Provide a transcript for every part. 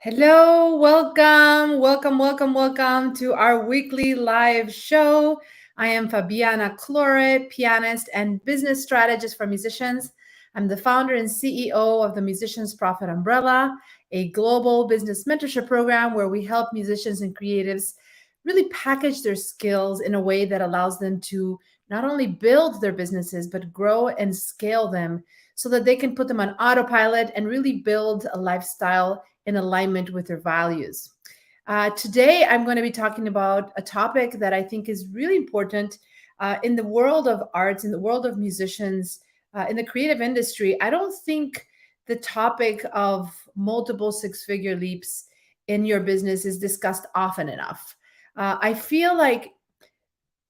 Hello, welcome to our weekly live show. I am Fabiana Claure, pianist and business strategist for musicians. I'm the founder and CEO of the Musicians Profit Umbrella, a global business mentorship program where we help musicians and creatives really package their skills in a way that allows them to not only build their businesses, but grow and scale them so that they can put them on autopilot and really build a lifestyle in alignment with their values. Today, I'm going to be talking about a topic that I think is really important in the world of arts, in the world of musicians, in the creative industry. I don't think the topic of multiple six-figure leaps in your business is discussed often enough. I feel like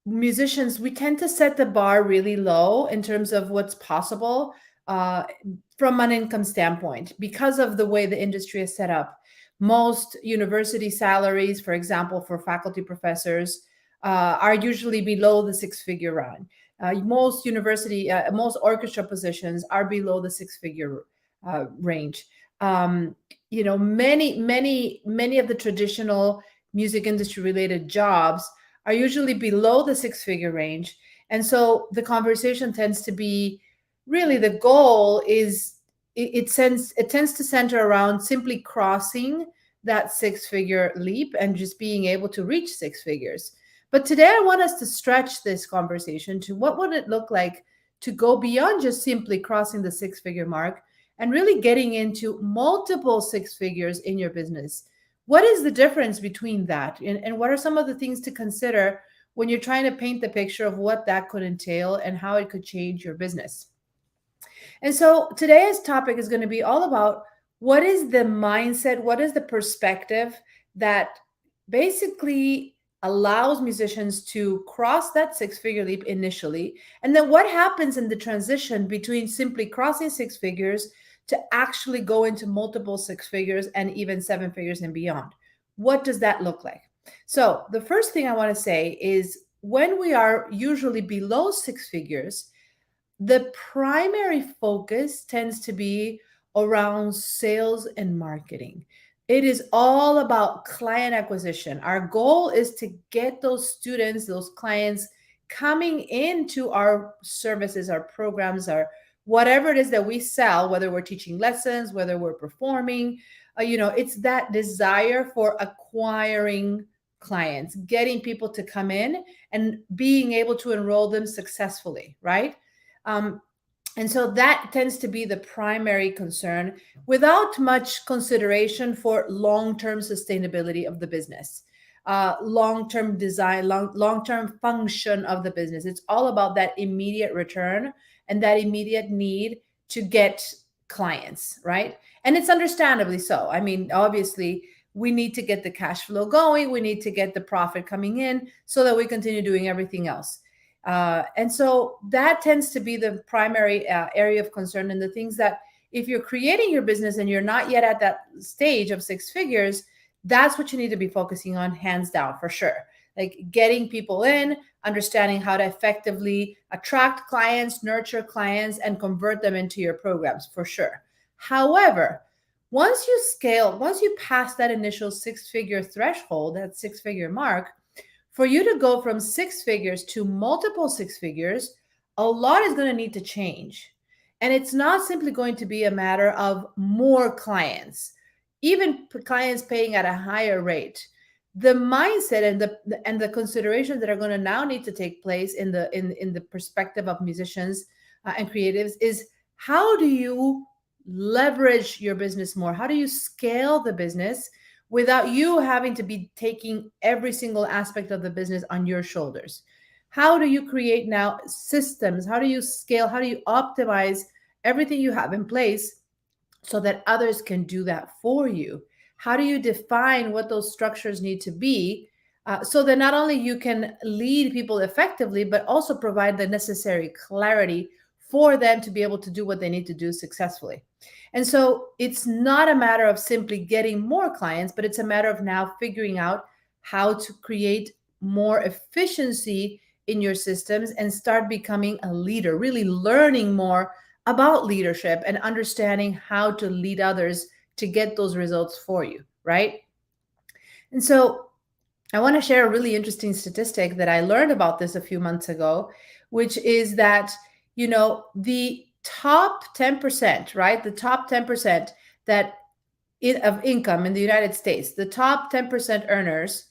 musicians, we tend to set the bar really low in terms of what's possible uh, from an income standpoint because of the way the industry is set up. Most university salaries, for example, for faculty professors, are usually below the six-figure round. Most orchestra positions are below the six-figure range. Many of the traditional music industry related jobs are usually below the six-figure range. And so the conversation tends to be really the goal is it tends to center around simply crossing that six-figure leap and just being able to reach six figures. But today I want us to stretch this conversation to what would it look like to go beyond just simply crossing the six-figure mark and really getting into multiple six figures in your business. What is the difference between that? And what are some of the things to consider when you're trying to paint the picture of what that could entail and how it could change your business? And so today's topic is going to be all about what is the mindset, what is the perspective that basically allows musicians to cross that six-figure leap initially, and then what happens in the transition between simply crossing six figures to actually go into multiple six figures and even seven figures and beyond. What does that look like? So the first thing I want to say is when we are usually below six figures, the primary focus tends to be around sales and marketing. It is all about client acquisition. Our goal is to get those students, those clients coming into our services, our programs, our whatever it is that we sell, whether we're teaching lessons, whether we're performing, it's that desire for acquiring clients, getting people to come in and being able to enroll them successfully, right? Um, and so that tends to be the primary concern without much consideration for long-term sustainability of the business, long-term design, long-term function of the business. It's all about that immediate return and that immediate need to get clients, right? And it's understandably so. I mean, obviously, we need to get the cash flow going. We need to get the profit coming in so that we continue doing everything else. And so that tends to be the primary area of concern, and the things that if you're creating your business and you're not yet at that stage of six figures, that's what you need to be focusing on, hands down, for sure. Like getting people in, understanding how to effectively attract clients, nurture clients, and convert them into your programs, for sure. However, once you pass that initial six-figure threshold, that six-figure mark, for you to go from six figures to multiple six figures, a lot is going to need to change. And it's not simply going to be a matter of more clients, even clients paying at a higher rate. The mindset and the considerations that are going to now need to take place in the perspective of musicians and creatives is, how do you leverage your business more? How do you scale the business without you having to be taking every single aspect of the business on your shoulders? How do you create now systems? How do you scale? How do you optimize everything you have in place so that others can do that for you? How do you define what those structures need to be so that not only you can lead people effectively, but also provide the necessary clarity for them to be able to do what they need to do successfully? And so it's not a matter of simply getting more clients, but it's a matter of now figuring out how to create more efficiency in your systems and start becoming a leader, really learning more about leadership and understanding how to lead others to get those results for you. right? And so I want to share a really interesting statistic that I learned about this a few months ago, which is that, the top 10%, right? The top 10% that of income in the United States, the top 10% earners,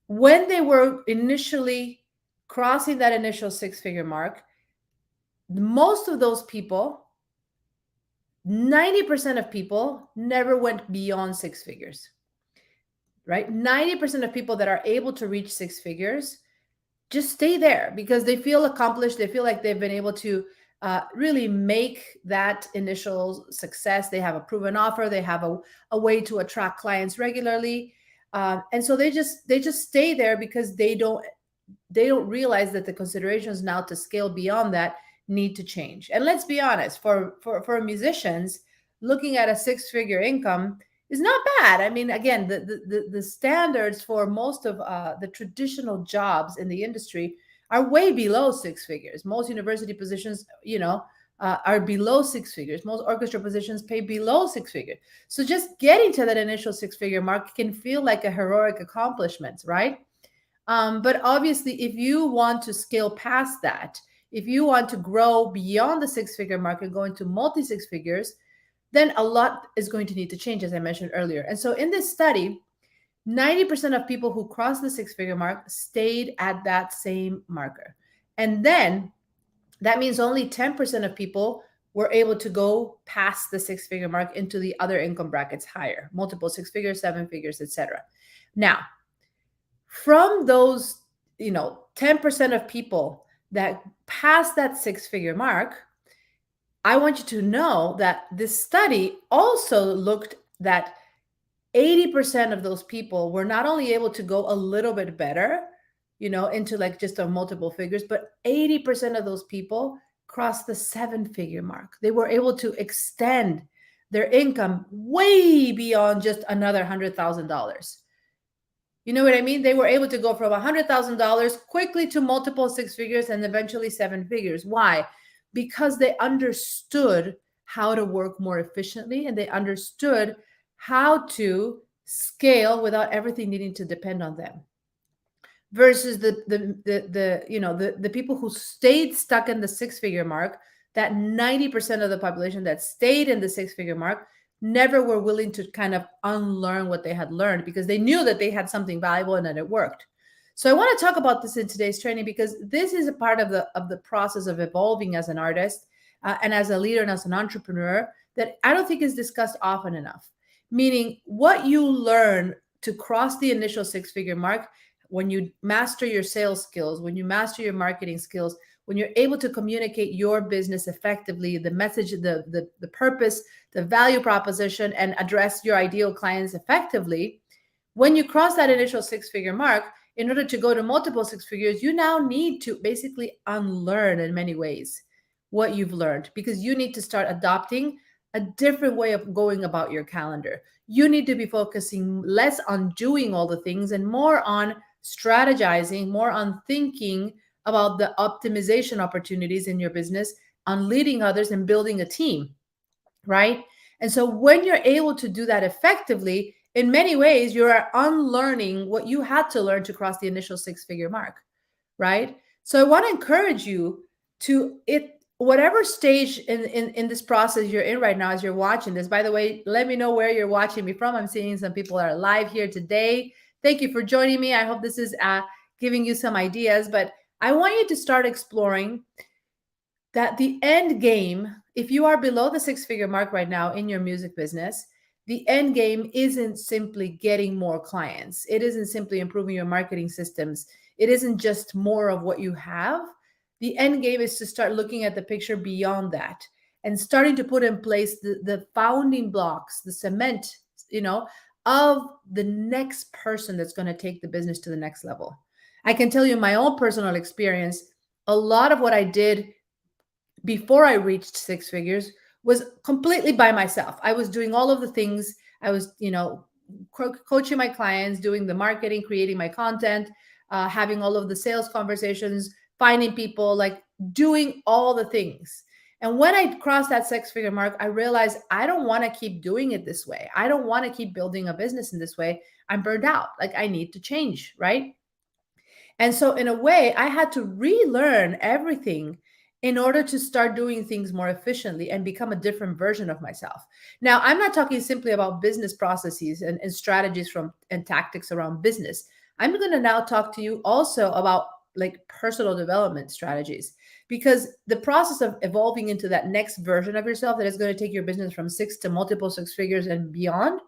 when they were initially crossing that initial six-figure mark, most of those people, 90% of people never went beyond six figures, right? 90% of people that are able to reach six figures just stay there because they feel accomplished. They feel like they've been able to really make that initial success. They have a proven offer. They have a way to attract clients regularly. And so they just stay there because they don't realize that the considerations now to scale beyond that need to change. And let's be honest, for musicians, looking at a six-figure income is not bad. I mean, again, the standards for most of the traditional jobs in the industry are way below six figures. Most university positions, are below six figures. Most orchestra positions pay below six figures. So just getting to that initial six-figure mark can feel like a heroic accomplishment, right? But obviously, if you want to scale past that, if you want to grow beyond the six-figure mark and go into multi-six figures, then a lot is going to need to change, as I mentioned earlier. And so in this study, 90% of people who crossed the six-figure mark stayed at that same marker. And then that means only 10% of people were able to go past the six-figure mark into the other income brackets higher, multiple six figures, seven figures, etc. Now, from those, 10% of people that passed that six-figure mark, I want you to know that this study also looked that 80% of those people were not only able to go a little bit better, into like just a multiple figures, but 80% of those people crossed the seven-figure mark. They were able to extend their income way beyond just another $100,000. You know what I mean? They were able to go from $100,000 quickly to multiple six figures and eventually seven figures. Why? Because they understood how to work more efficiently and they understood how to scale without everything needing to depend on them. Versus the people who stayed stuck in the six-figure mark, that 90% of the population that stayed in the six-figure mark never were willing to kind of unlearn what they had learned because they knew that they had something valuable and that it worked. So I want to talk about this in today's training because this is a part of the process of evolving as an artist and as a leader and as an entrepreneur that I don't think is discussed often enough. Meaning what you learn to cross the initial six-figure mark, when you master your sales skills, when you master your marketing skills, when you're able to communicate your business effectively, the message, the purpose, the value proposition, and address your ideal clients effectively, when you cross that initial six-figure mark, in order to go to multiple six figures, you now need to basically unlearn in many ways what you've learned because you need to start adopting a different way of going about your calendar. You need to be focusing less on doing all the things and more on strategizing, more on thinking about the optimization opportunities in your business, on leading others and building a team, right? And so when you're able to do that effectively, in many ways, you are unlearning what you had to learn to cross the initial six-figure mark, right? So I want to encourage you to whatever stage in this process you're in right now as you're watching this. By the way, let me know where you're watching me from. I'm seeing some people are live here today. Thank you for joining me. I hope this is giving you some ideas, but I want you to start exploring that the end game, if you are below the six-figure mark right now in your music business, the end game isn't simply getting more clients. It isn't simply improving your marketing systems. It isn't just more of what you have. The end game is to start looking at the picture beyond that and starting to put in place the founding blocks, the cement, of the next person that's going to take the business to the next level. I can tell you my own personal experience, a lot of what I did before I reached six figures was completely by myself. I was doing all of the things. I was, coaching my clients, doing the marketing, creating my content, having all of the sales conversations, finding people, like doing all the things. And when I crossed that six-figure mark, I realized I don't want to keep doing it this way. I don't want to keep building a business in this way. I'm burned out. Like, I need to change, right? And so in a way, I had to relearn everything in order to start doing things more efficiently and become a different version of myself. Now, I'm not talking simply about business processes and strategies and tactics around business. I'm going to now talk to you also about like personal development strategies, because the process of evolving into that next version of yourself that is going to take your business from six to multiple six figures and beyond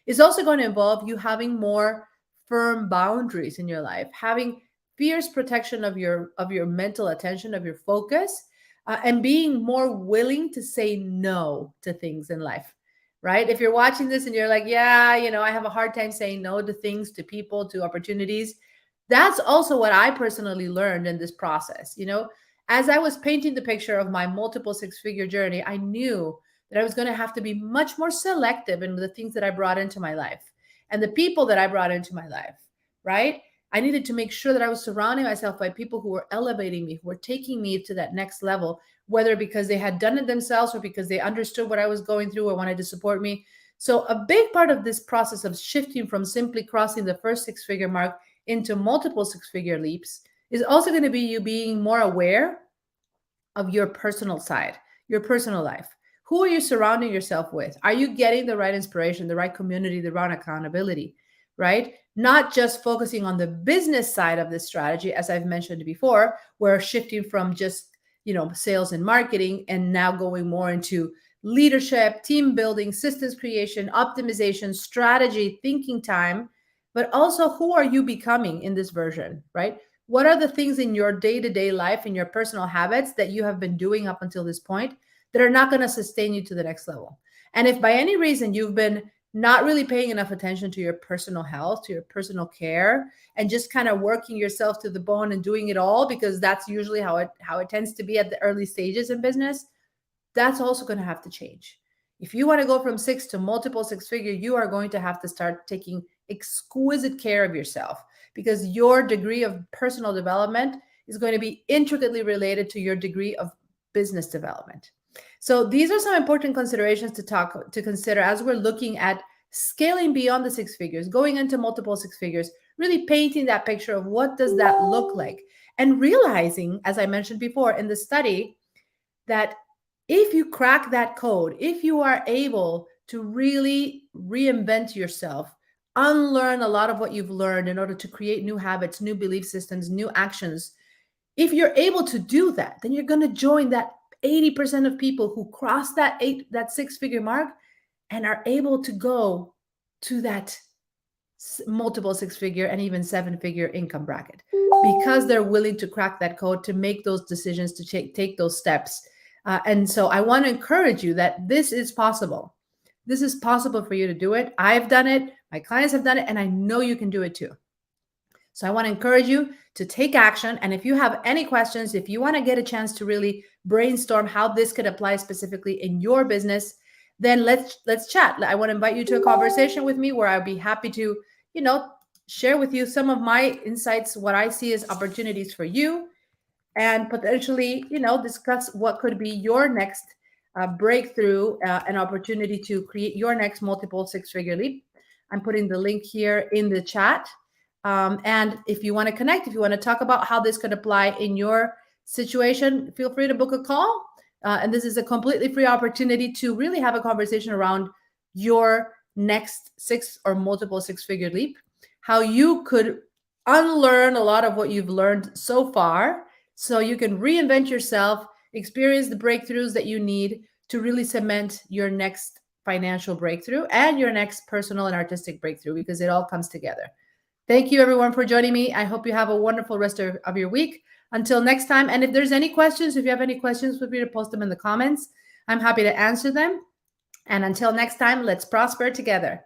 is also going to involve you having more firm boundaries in your life, having fierce protection of your mental attention, of your focus, and being more willing to say no to things in life, right? If you're watching this and you're like, yeah, I have a hard time saying no to things, to people, to opportunities, that's also what I personally learned in this process. As I was painting the picture of my multiple six-figure journey, I knew that I was going to have to be much more selective in the things that I brought into my life and the people that I brought into my life, right? I needed to make sure that I was surrounding myself by people who were elevating me, who were taking me to that next level, whether because they had done it themselves or because they understood what I was going through or wanted to support me. So a big part of this process of shifting from simply crossing the first six-figure mark into multiple six-figure leaps is also going to be you being more aware of your personal side, your personal life. Who are you surrounding yourself with? Are you getting the right inspiration, the right community, the right accountability, right? Not just focusing on the business side of this strategy, as I've mentioned before, where shifting from just, sales and marketing and now going more into leadership, team building, systems creation, optimization, strategy, thinking time, but also who are you becoming in this version, right? What are the things in your day-to-day life, in your personal habits that you have been doing up until this point that are not going to sustain you to the next level? And if by any reason you've been not really paying enough attention to your personal health, to your personal care, and just kind of working yourself to the bone and doing it all, because that's usually how it tends to be at the early stages in business, that's also going to have to change. If you want to go from six to multiple six-figure, you are going to have to start taking exquisite care of yourself, because your degree of personal development is going to be intricately related to your degree of business development. So these are some important considerations to consider as we're looking at scaling beyond the six figures, going into multiple six figures, really painting that picture of what does that look like, and realizing, as I mentioned before in the study, that if you crack that code, if you are able to really reinvent yourself, unlearn a lot of what you've learned in order to create new habits, new belief systems, new actions, if you're able to do that, then you're going to join that 80% of people who cross that six-figure mark and are able to go to that multiple six-figure and even seven-figure income bracket, because they're willing to crack that code, to make those decisions, to take those steps. And so I want to encourage you that this is possible. This is possible for you to do it. I've done it. My clients have done it, and I know you can do it too. So I want to encourage you to take action. And if you have any questions, if you want to get a chance to really brainstorm how this could apply specifically in your business, then let's chat. I want to invite you to a conversation with me where I'll be happy to, share with you some of my insights, what I see as opportunities for you, and potentially, discuss what could be your next breakthrough, an opportunity to create your next multiple six-figure leap. I'm putting the link here in the chat. And if you want to connect, if you want to talk about how this could apply in your situation, feel free to book a call. And this is a completely free opportunity to really have a conversation around your next six or multiple six-figure leap, how you could unlearn a lot of what you've learned so far so you can reinvent yourself, experience the breakthroughs that you need to really cement your next financial breakthrough and your next personal and artistic breakthrough, because it all comes together. Thank you, everyone, for joining me. I hope you have a wonderful rest of your week. Until next time, and if there's any questions, if you have any questions, feel free to post them in the comments. I'm happy to answer them. And until next time, let's prosper together.